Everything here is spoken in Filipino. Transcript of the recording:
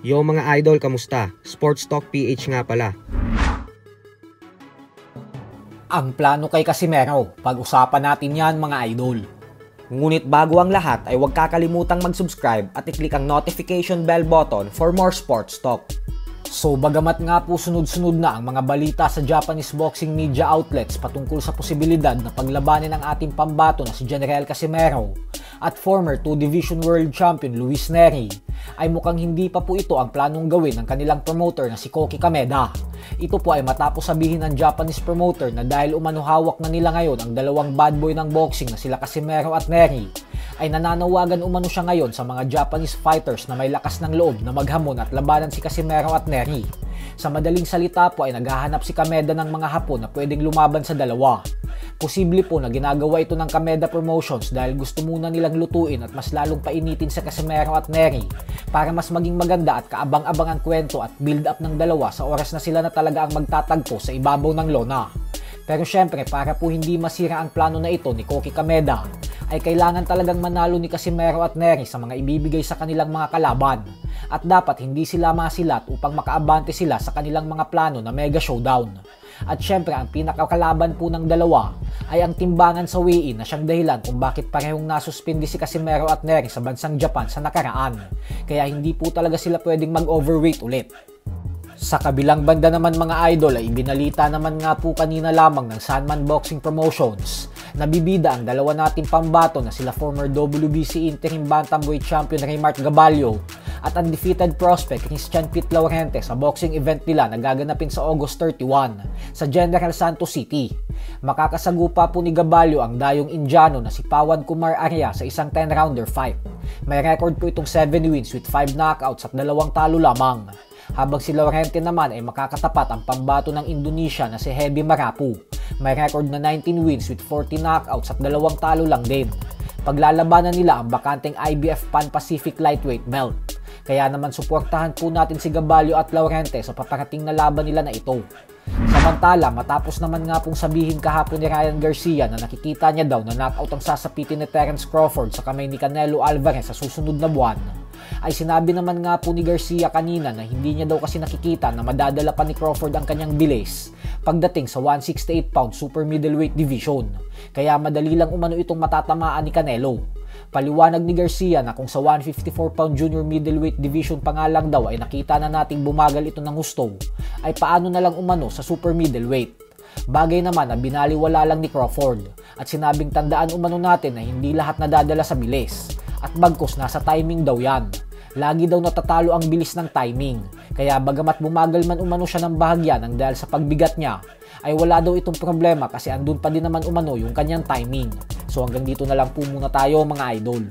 Yo mga idol, kamusta? Sports Talk PH nga pala. Ang plano kay Casimero, pag-usapan natin yan mga idol. Ngunit bago ang lahat ay huwag kakalimutang mag-subscribe at i-click ang notification bell button for more sports talk. So bagamat nga po sunod-sunod na ang mga balita sa Japanese boxing media outlets patungkol sa posibilidad na paglabanin ang ating pambato na si General Casimero at former 2-division world champion Luis Nery, ay mukhang hindi pa po ito ang planong gawin ng kanilang promoter na si Koki Kameda. Ito po ay matapos sabihin ng Japanese promoter na dahil umano hawak na nila ngayon ang dalawang bad boy ng boxing na sila Casimero at Nery, ay nananawagan umano siya ngayon sa mga Japanese fighters na may lakas ng loob na maghamon at labanan si Casimero at Nery. Sa madaling salita po ay naghahanap si Kameda ng mga Hapon na pwedeng lumaban sa dalawa. Posible po na ginagawa ito ng Kameda Promotions dahil gusto muna nilang lutuin at mas lalong painitin sa Casimero at Nery para mas maging maganda at kaabang-abang ang kwento at build up ng dalawa sa oras na sila na talaga ang magtatagpo sa ibabaw ng lona. Pero syempre para po hindi masira ang plano na ito ni Koki Kameda, ay kailangan talagang manalo ni Casimero at Nery sa mga ibibigay sa kanilang mga kalaban. At dapat hindi sila masilat upang makaabante sila sa kanilang mga plano na mega showdown. At syempre ang pinakakalaban po ng dalawa ay ang timbangan sa weigh-in na siyang dahilan kung bakit parehong nasuspindi si Casimero at Nery sa bansang Japan sa nakaraan. Kaya hindi po talaga sila pwedeng mag-overweight ulit. Sa kabilang banda naman mga idol ay ibinalita naman nga po kanina lamang ng Sandman Boxing Promotions na bibida ang dalawa nating pambato na sila former WBC Interim Bantamweight Champion Raymart Gabalio at undefeated prospect Christian Pete Laurente sa boxing event nila na gaganapin sa August 31 sa General Santos City. Makakasagupa po ni Gabalio ang dayong Indiano na si Pawan Kumar Arya sa isang 10-rounder fight. May record po itong 7 wins with 5 knockouts at 2 talo lamang. Habang si Laurente naman ay makakatapat ang pambato ng Indonesia na si Hebi Marapu. May record na 19 wins with 40 knockouts at 2 talo lang din. Paglalabanan nila ang bakanteng IBF Pan Pacific Lightweight belt. Kaya naman suportahan po natin si Gabalio at Laurente sa paparating na laban nila na ito. Samantala, matapos naman nga pong sabihin kahapon ni Ryan Garcia na nakikita niya daw na knockout ang sasapitin ni Terence Crawford sa kamay ni Canelo Alvarez sa susunod na buwan, ay sinabi naman nga po ni Garcia kanina na hindi niya daw kasi nakikita na madadala pa ni Crawford ang kanyang bilis pagdating sa 168-pound super middleweight division. Kaya madali lang umano itong matatamaan ni Canelo. Paliwanag ni Garcia na kung sa 154-pound junior middleweight division pa nga lang daw ay nakita na nating bumagal ito ng husto, ay paano na lang umano sa super middleweight. Bagay naman na binaliwala lang ni Crawford at sinabing tandaan umano natin na hindi lahat nadadala sa bilis at bagkus nasa timing daw yan. Lagi daw natatalo ang bilis ng timing, kaya bagamat bumagal man umano siya ng bahagya ng dahil sa pagbigat niya, ay wala daw itong problema kasi andun pa din naman umano yung kanyang timing. So hanggang dito na lang po muna tayo mga idol.